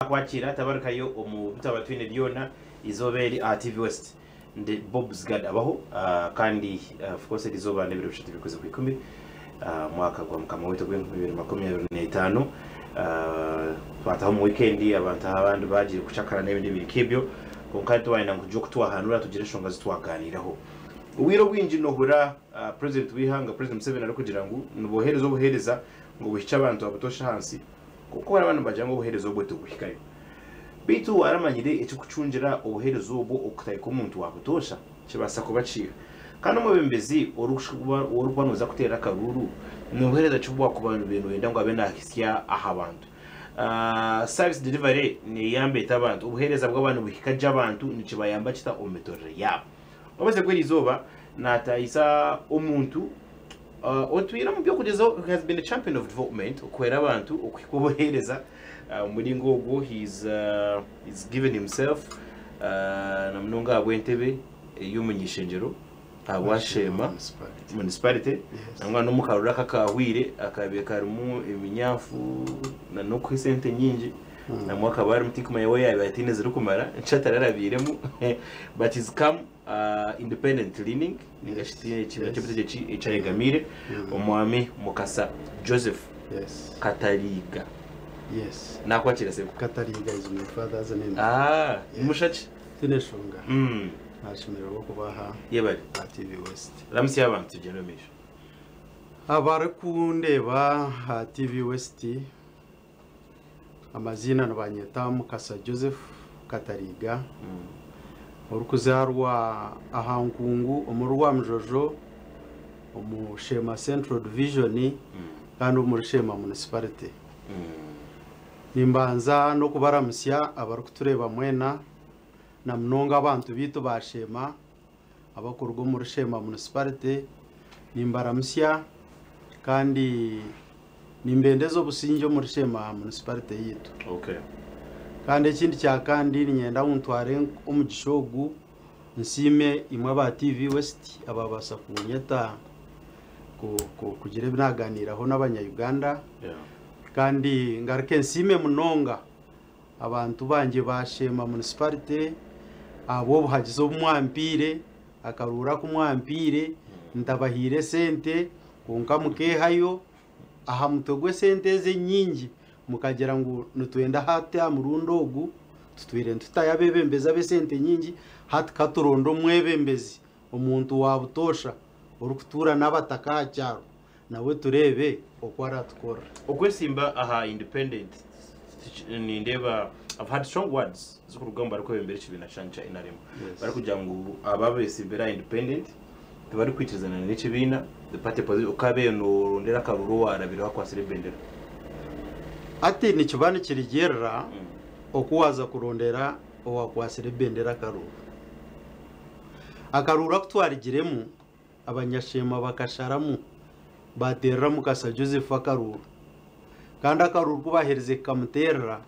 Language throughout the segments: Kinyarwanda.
kwakira tabarukayo omutabatwine lyona izoberi TV West ndi Bob Zgad abaho kandi of course lizoba nebiro bishatu bikoze ku 10 mwaka gwa mukama wetu gwa 2025 twataho mu weekend abantu abandi bagiye kucakara n'ibindi birikibyo konkati wayina ngo kutuwahanura tugire shonga zitwaganiraho uwiro winji no hura president wihanga president Museveni ari kugira ngo nuboherezo buhereza ngo buhica abantu abutosha hansi kuko abantu bajya ngo buherezo bwo tuguhikayo bitu aramanyire icyo kucungira ubuherezo bwo okutaye ko umuntu wabutosha kibasa kubacira kandi umubembezi urubanoza kutera karuru nuhereza cyubwa ku bantu bintu wenda ngo abena hisya ahabantu service delivery ni yambe tabantu ubuhereza bw'abantu buhikaje abantu nikibayamba kita ometore yabo obaze kweli izoba natayisa umuntu otwira mu byo kugeza has been a champion of development ukwera abantu ukubohereza muri ngogo he's given himself namnunga abwentebe y'umunyishengero abashema municipality nangwa no mukarura kakahwire akabeka rumu iminyafu na no kwisente nyingi na mwaka bari mutikuma yawe yabatine ziri kumara nchatararabiremu but is come independent leaning nigashitiye cy'ibitekerezo cyaregamire umwami Mukasa Joseph Katariga nakwakira se Katariga is my father's name mushachi tineshunga nashimira bwo kubaha yebari TV West ramsi abantu generation abari kundeba TV West amazina nabanyeta Mukasa Joseph Katariga urukuzarwa ahankungu umurwa mjojo umushema Central Division kandi umushema municipality nimbanza no kubaramusya abarukutureba mwena na mnonga abantu bitu bashema abakurwa mu rushema municipality nimbaramusya kandi nimbendezo businjo mu rushema municipality yitu kandi ikindi cya kandi nyenda untware umugishogu nsime imwe ba TV West ababasa kunyeta kugira binaganiraho n'abanyayuganda kandi ngarike nsime munonga abantu banje bashema municipality abo buhagize umwampire akarura ku mwampire ndabahire sente kunka mukehayo aha mutogwe sente ze nyingi mukagera ngo nutwenda hate amurundogu tutwire tutayabebembeza besente nyingi hati katurondo mwebembezi umuntu wabutosha urukutura n'abataka cyaro nawe turebe okwara tukora okwesimba aha independent ni ndeba I've had strong words zukurugamba ariko bembere kibina canca inaremo bari kugira ngo ababese bera independent bari kwitizana n'ikibina the party position ukabe no rondera karuro warabira kwa Serebendera ati ni kibana kirigera okuwaza kurondera owa Serebendera karuro akarura kutwarigiremu abanyashema bakasharamu batera Mukasa Joseph akarura kandi akarura kubahereze kamutera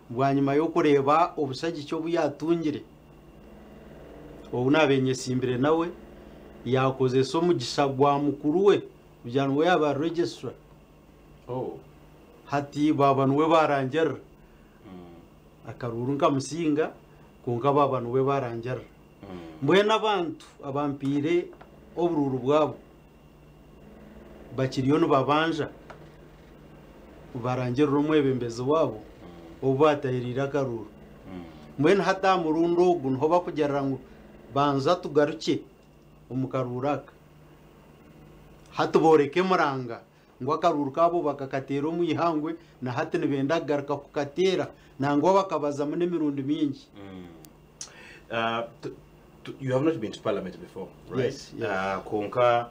bwanyuma yo kureba obusagi cyo buyatungire ubu nabenye simbire nawe yakoze so mugisha gwa mukuru we byanwe yaba registra hati babanwe barangera akaruru nkamusinga kunka babanwe barangera mbwe n'abantu abampire obururu bwabo bakiriyo no babanja barangera rumwebembeze wabo obatahirira karuru mbwe hata murundo gunho bakugerera ngo banza tugaruke umukaruraka hatuboreke muranga ngo akaruru kabo bakakatera mu ihangwe na hati nibenda garuka kukatera nangwa bakabaza mu nemirundi mingi you have not been to parliament before, right? Yes. Konka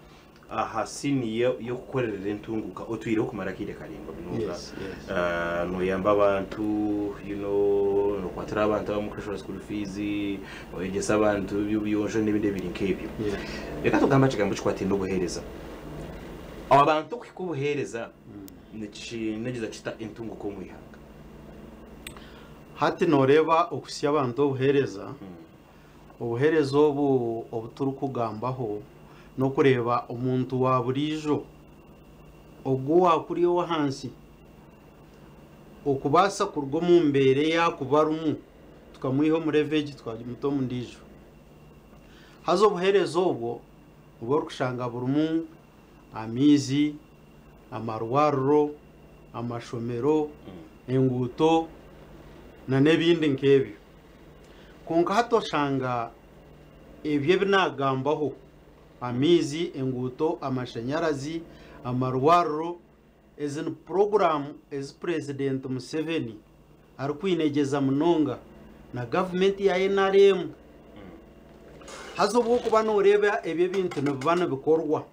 hasini yo kukorera entunguka otwire kumara kide karimba binuka no yamba abantu no kwatira abantu abamukashora school fees oyegesa abantu by'ubuyonje n'ibindi biri nkebyo reka tugamba kigambo cy'kwati no buhereza abantu kwikubuhereza nagiza kita entunguko mu ihanga hati noreba okusya abantu obuhereza ubuherezo obuturu kugambaho no kureba umuntu wa burijo ogwo wakuriyo hansi okubasa kurwo mu mbere ya kubarumu tukamwiho mu reveji twamuto mu ndijo hazo buherezo obwo ubwo kushanga burumu amizi amarwaro amashomero enguto na nebindi nkebyo konka hatoshanga ebyo binagambaho amizi enguto amashanyarazi amarwaro ezin program ez president Museveni ari kwinegeza munonga na government ya NRM hazo bwo kuba no reba ebyo bintu no bana bikorwa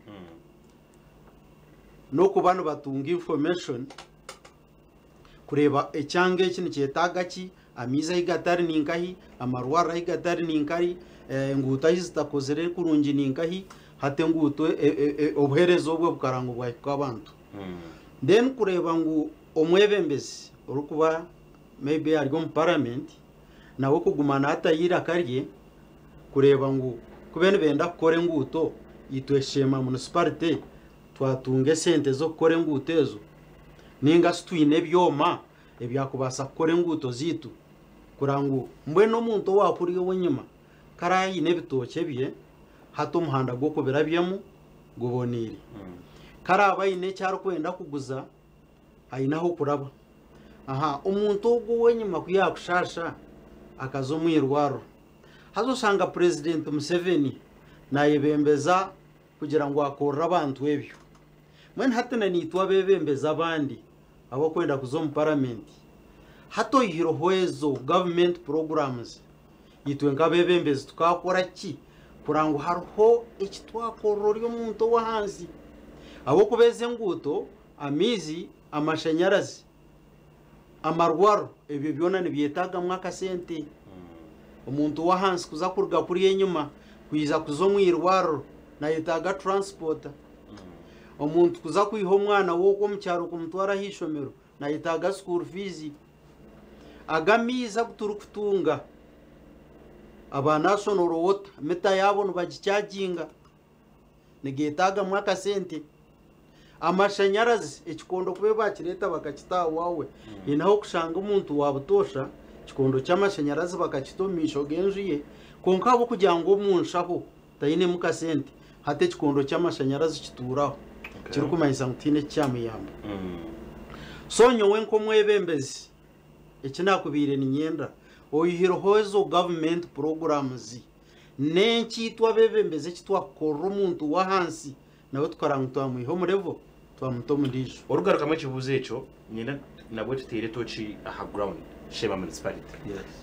no kubana batunga information kureba ecyange kino cyetaga ki amiza higatari ninkahi amarwara higatari ninkari nguta zitakozere kurungi ninkahi hate nguto obuherezo bwo bukarango bwa kwabantu then kureba ngu omwebembezi urukuba maybe ari mu parliament nawo kugumana atayira karye kureba ngu kubene benda kukore nguto itweshema municipality twatunge sente zo kukore nguto ezo ninga situine byoma ebyakubasa kukore nguto zitu kurangu mbweno muntu wapuriyo wenyuma karayi nebitoke bye hato muhanda gwo kubirabyamo gubonire karaba ine cyaro kwenda kuguza ayinaho kuraba aha umuntu gwo wenyuma kuyakushasha akazo mwirwaro hazosanga president Museveni nayebembeza kugira ngo akorra abantu ebyo mwene hatana nitwa bebembeza abandi abo kwenda kuzo mu parliament hato ihiro hwezo government programs yitwe nkabebembezi tukakora ki kurango hariho ekitwakororyo umuntu wa hansi abo kubeze nguto amizi amashanyarazi amarwaro ebyo byona nibyetaga mwaka sente umuntu wa hansi kuza kurga kuri yenyuma kwiza kuzo mwirwaro na yetaga transport umuntu kuza kwiho mwana wo mu cyaro kumutwara hishomero na yetaga school fees agamiza kuturukutunga abana sonoro wota meta yabo nubagicyaginga nigetaga mwaka sente amashanyarazi ekikondo kube bakireta bakakita wawe inaho kushanga umuntu wabutosha kikondo cy'amashanyarazi bakakitomisho genjuye konka abo kugira ngo munshaho tayine muka sente hate kikondo cy'amashanyarazi kituraho kiri kumanyisa mutine cyamiyamba sonyo wenko mwebembezi ekinakubire ni nyenda oyihiro hozo government programs nenki twabebembeze kitwa korro umuntu wa hansi nawe twarangutwa muho murevo twamuto mundijo orugaruka mu kibuze eco nyenda nabwo tutere tochi aha ground sheba municipality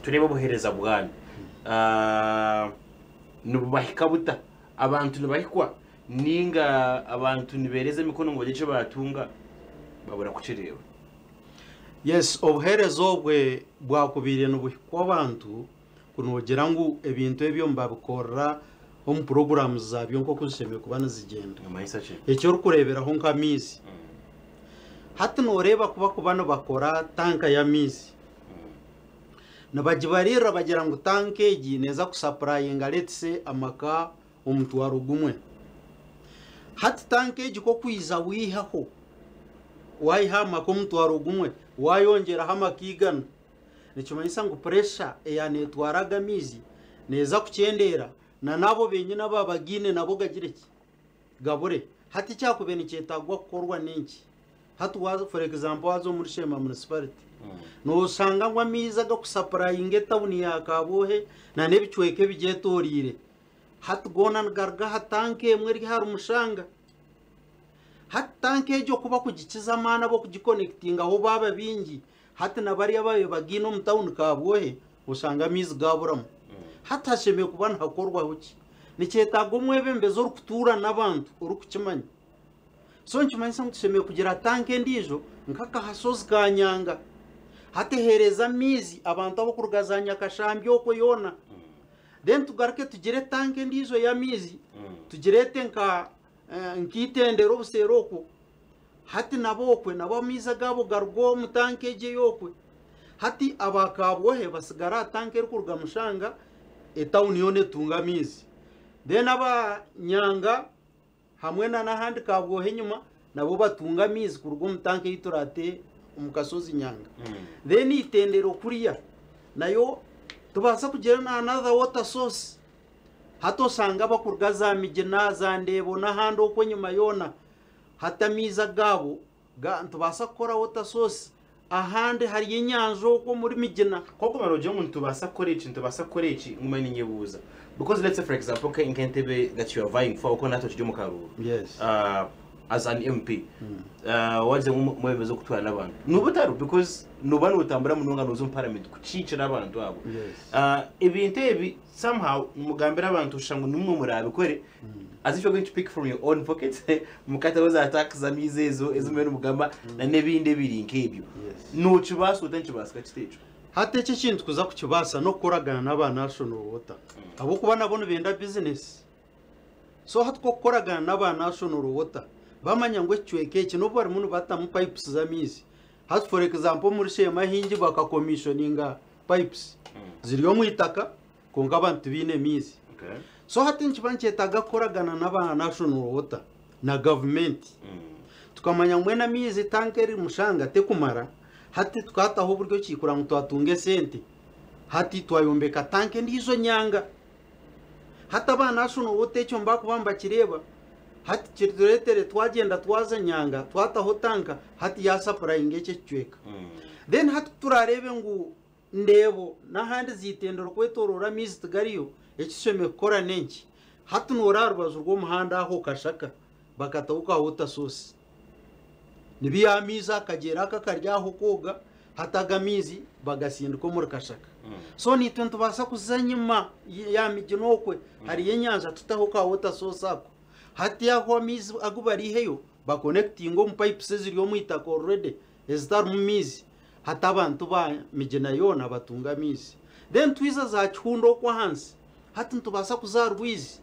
tureba buhereza bwana nubahika buta abantu nubahikwa ninga abantu nibereze mikono ngo gice batunga babura kucireba yes obuherezo bwe bwakubire n'ubuhikwa abantu kunogera ngo ebintu ebyo mbabikorra mu programs zabyo nko kusheme kubana zigenda ecyo rukureberaho nka mizi hati noreba kuba kubana bakora tanka ya mizi nabajibarira bagira ngo tanke egi neza kusupplyinga letse amaka umutwaro gumwe hati tanke egi ko kwiza wihaho wayihama ko umutwaro gumwe wayongera hamakigana nicyo ngo pressure eyanetwaraga mizi neza kucyendera na nabo benyina babagine nabo gagireki gabure hati cyakubene cyetagwa korwa nenki hati wazo for example wazo muri Shema municipality no usanga ngwa miza ga kusupplyinga town ya Kabohe na nebicweke bigetorire hati gona ngarga hatanke mweri hari umushanga hati tanke jo kuba kugikiza amana bo kugiconnectinga aho baba bingi hati nabari abaye bagino mu town Kabohe usanga mizi gaburamo hatasheme kubana hakorwa huki nicyetago mwebembezo rukutura nabantu urukukimanya so nkimanyisa ngutsheme kugira tanke ndijo nkaka hasozi kanyanga hatehereza mizi abantu abo kurugazanya kashambyo ko yona then tugarke tugire tanke ndizo ya mizi tugirete nka nkitendero buseroko hati nabokwe nabo miza gabo gargo mu tanke je yokwe hati abakabohe basigara tanke rukurga mushanga etown yone tunga mizi then aba nyanga hamwe na nahandi Kabohe nyuma nabo batunga mizi kurwo mutanke yiturate mukasozi nyanga then itendero kuriya nayo tubasa kugira na another water source hato sanga bakurga za migina za ndebo n'ahandi uko nyuma yona hatamiza gabo tubasa gukora water source ahandi hari inyanjo uko muri migina koko baroje umuntu tubasa kora iki ngumanye nyebuza because let's say for example Nkentebe that you are vying for uko nato kijyo mukaruru yes as an MP waje mwemezo kutwara nabantu nubutaru because nubana utambura mununga nuzo parliament kucica nabantu abo ibintu ebi somehow mugambira abantu ushango numwe murabe kwere as if you're going to pick from your own pocket mukata waza attack za mizezo ezumene mugamba na nebinde biri nkebyo nucibasa utanchibasa kachitecho hate cy'kintu kuza kukibasa no koragana n'aba national water abo kuba nabone benda business so hatko koragana n'aba national water bamanya ngo cyweke kino bari muntu batamu pipes za mizi has for example muri shema hingi baka commissioninga pipes ziriyo mu itaka konga abantu bine mizi so hati nkibancyetaga koragana n'aba national water na government tukamanya mwena mizi tankeri mushanga te kumara hati tukataho buryo kikura ngo twatunge sente hati twayombeka tanke ndizo nyanga hata ba national water cyo mbakubamba kireba hati kirituretere twagenda twaza nyanga twataho tanka hati ya supply ngeke cyeka then hati turarebe ngo ndebo n'ahandi zitendero kwetorora mizi tugariyo ekisheme kora nenki hati norarbazo rwo muhanda aho kashaka bakatahuka water source nibiyamiza kagera kakaryaho koga hatagamizi bagasinduka muri kashaka so ni tuntu basa kuzanyima ya migino okwe hari yenyanja tutahuka water source ako hati yaho mizi agubari heyo ba connecting mu pipes ziriyo mu itako already ezitar mu mizi hata abantu ba migina yona batunga mizi then twiza za chundo kwa hansi hati ntubasa kuzarwizi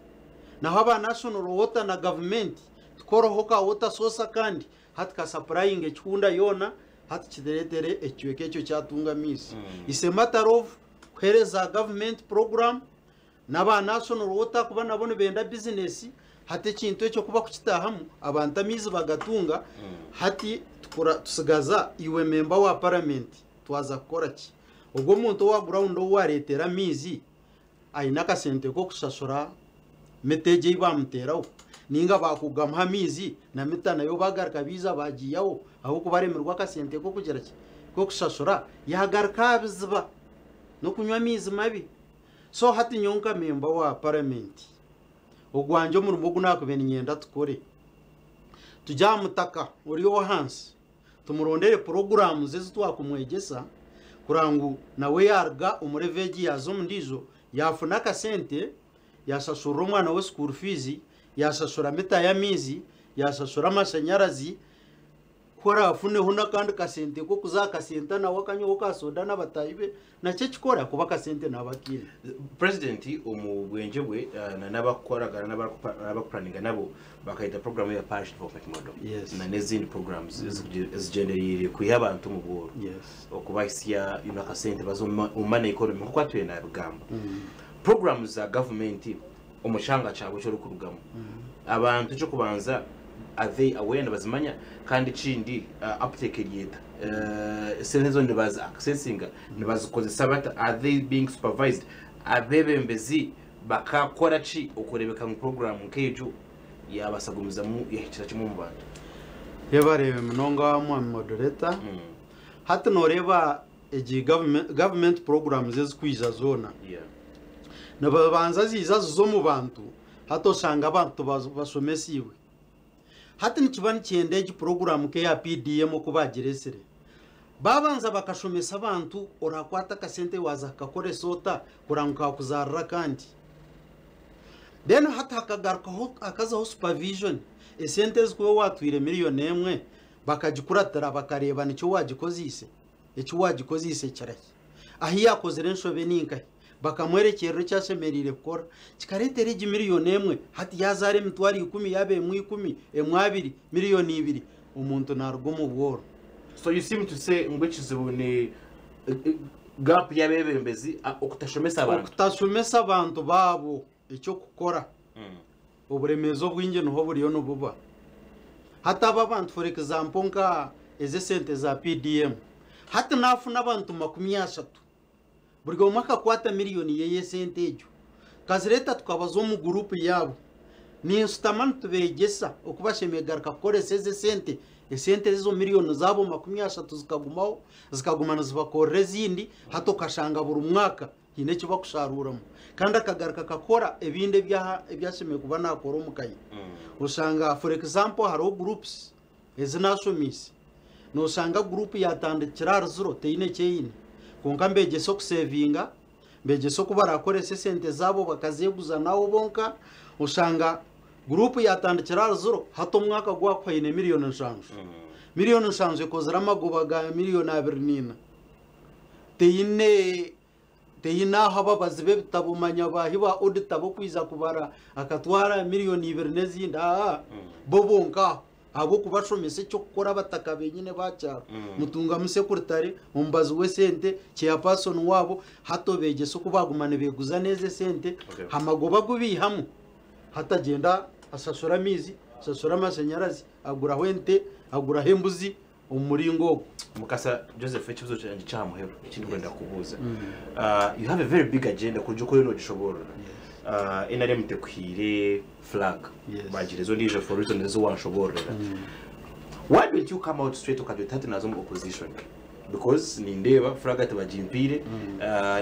naho aba national water na government tukorohoka water source kandi hati ka supplying echunda yona hati kideretere ecyweke cyo cyatunga mizi ise matter of kwereza government program naba national water kuba nabone benda business hati kintu cyo kuba kukitahamu abantu mizi bagatunga hati tukora tusigaza iwe member wa parliament twaza gukora ki ubwo muntu wa ground waretera mizi aina kasente ko kusasura meteje ibamuteraho ninga bakugama mizi na mitana yo bagarka biza bagiyaho aho kubaremerwa kasente ko kugira ki ko kusasura yagarka bizba no kunywa mizi mabi so hati nyonka member wa parliament ogwanje mu rubugu nakubene nyenda tukore tujya mutaka uriyo hansi tumurondere program zezo twakumwegesa kurangu nawe yarga umureveji yazo mundizo yafuna kasente yasasura umwana we school fees yasasura meta ya mizi yasasura amashanyarazi kora afune huna kandi kasente ko kuzaka senta na wakanyo kasoda n'abatayibe nacyo kikora kuba kasente nabakire president umubwenje bwe n'abakoragana n'abakuplaninga nabo bakaita program ya parish development model na nezindi programs zigenderire kuyabantu mu bworo okubasiya kasente bazo umane economy ko kwatwe na rugamba programs za government umushanga cyabo cyo rukurugamo abantu cyo kubanza are they aware bazimanya kandi chindi uptake yeta senezo nibaza accessing nibazikoze sabata are they being supervised abebembezi bakakora chi okurebeka mu program kejo yabasagumiza mu yahitira kimwe mu bantu yebarebe mnonga mu moderator hata noreba eji government programs ezikwiza zona nababanza ziza zo mu bantu hato sanga abantu basomesiwe hati nikibani cyendege program ke ya PDM kubagiresere babanza bakashomesa abantu orakwata kasente waza kakore sota kuranguka kuzarra kandi then hata akagaruka akaza supervision esente zikwe watwire miliyoni emwe bakagikuratara bakareba nicyo wagikozise cyaraye ahi yakozere nshobe ninka bakamwerekera cyashemerire gukora kikaretere igi miliyoni emwe hati yazare mitwari 10 yabe mu 10 emwabiri miliyoni 2 umuntu narwo mu bworo so you seem to say ngwekizibune gap yabebembezi okutashomesa abantu babo icyo gukora uburemezo bw'inge no buriyo no buba hata abantu for example nka eze sente za PDM hati nafuna abantu 30 buri mwaka kwata miliyoni yeye sente ejo kazireta tukabazo mu group yabo ni instamani tubegesa okubashemegaruka kukoresa eze sente esente zizo miliyoni zabo 30 zikagumana zibakorera zindi hato kashanga buri mwaka hine cyo bakusharuramo kandi akagaruka kakora ebinde byashemeye kuba nakora umukayi usanga for example haro groups ezinasomisi no usanga group yatandikira zero teine cyine konka mbegeso kusevinga mbegeso kubarakoresa sente zabo bakazeguza nawo bonka usanga group yatandikira zero hato mwaka gwakwa ine miliyoni 5 miliyoni 5 ikozera amagobaga miliyoni 2 teina haba bazibe bitabumanya bahiba uditabo kwiza kubara akatwara miliyoni 2 nezinda bobonka abo kubashomese cyo gukora bataka benyine bacyaro mutunga musekretari umbazi we sente cya person wabo hato begeso kubagumane beguza neze sente hamagoba gubihamu hatagenda asasura mizi asasura amashanyarazi agura hwente agura hembuzi umuringo mukasa Joseph ekibuzo cyanje cyamuhero ikindi kwenda kubuza you have a very big agenda kujya ko no gishobora NRM tekwire flag bagirezo ndije for reason zo wanshobora why don't you come out straight ukadutata nazo mu opposition because nindeba flag atabajimpire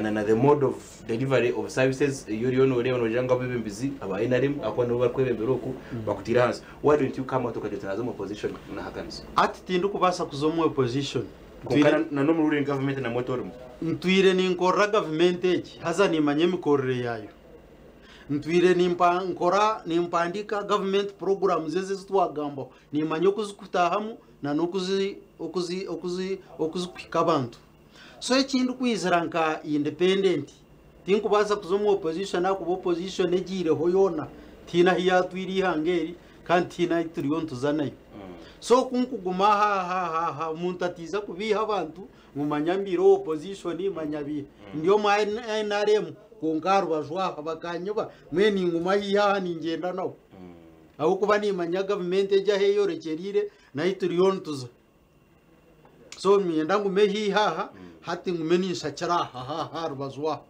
na the mode of delivery of services yuri ono rero janga bibimbizi aba NRM akwana bakwebemberoku bakutira hanze why don't you come out ukadutata nazo mu opposition na hakanze ati tindu kubasa kuzomu opposition na no mu ruling government na motorum ntwire ni nkora government eki haza ni manyemikorere yayo ntwire nimpandika government programs zeze zitwagamba ni manyo kuzikutahamu na okuzipika abantu so ekindi kwizera nka independent tinkubaza kuzomu opposition akubo opposition egire hoyona tina hiyatwiri hangeri kandi tina ituriyo ntuzanayo so kunkuguma ha muntatiza kubiha abantu mumanyambiro opposition manyabi ndiyo mwa NRM kongaru bajwa bakanyeba mwene inguma hiha ningenda nawo aho kuba ni manya government eja heyo rekerire na ituriyo ntuza so myenda ngume hiha hati ngume ni shachara ha rubazwa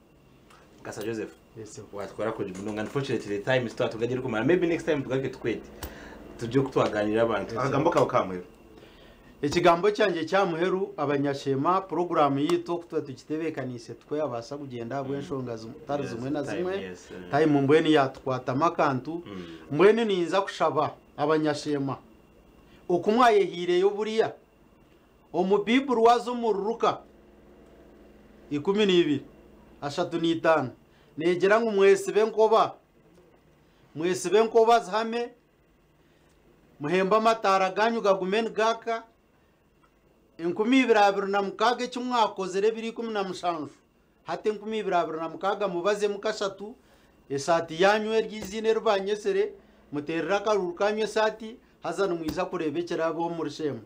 Kasa Joseph watwara ko jibununga unfortunately time start tugagira kumara maybe next time tugake tukwete tujye kutwaganira abantu agambo kawo kamwe ikigambo cyanjye cyamuheru abanyashema program yito kutwa tukitebekanise twe abasa kugenda bwenshonga zumutari zimwe na zimwe time mbweni yatwata makantu mbweni ninza kushaba abanyashema okumwaye hire yo buriya omubiburu wazo mururuka 12 ashatu n'itanu negera ngo mwese benkoba zhame muhemba matara ganyu gagumen gaka 2026 cyumwakozere 2017 hate 2026 mubaze mukashatu esati yanywe ryizine rubanyesere muterera karurukanywe sati hazana mwiza kurebekera abo mu rushema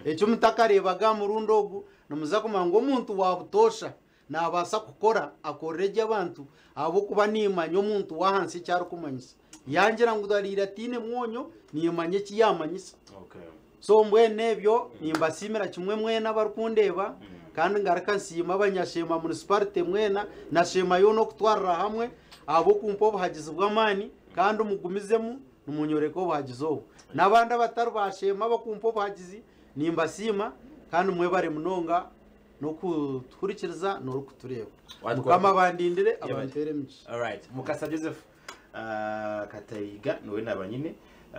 ecyo mutakarebaga mu rundogu numuza kumango umuntu wabutosha nabasa gukora akoreje abantu abo kuba nimanyo umuntu wahansi cyaro kumanyisa yangira ngo dalira tine mwonyo nimanye kiyamanyisa so mbwene byo nimbasimira kimwe mwena barukundeba kandi ngaraka nsima abanyashema municipality mwena na shema yo no kutwara hamwe abo kumpo bahagize bw'amani kandi umugumizemu numunyoreko bahagizo nabandi bataru bashema bakumpo bahagizi nimbasima kandi mwe bare munonga no kuturikiriza no kutureba mukama bandindire abantere mici all right Mukasa Joseph Katayiga nowe nabanyine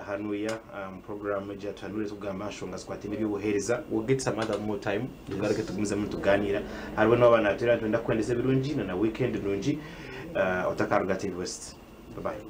hanuya program ya tanure tugamashonga squat n'ibyo buhereza we'll get some other more time tugareke tugumiza mu tuganira hariwe n'abana twenda kwendeze birungi na weekend nungi otakaruga TV West bye bye.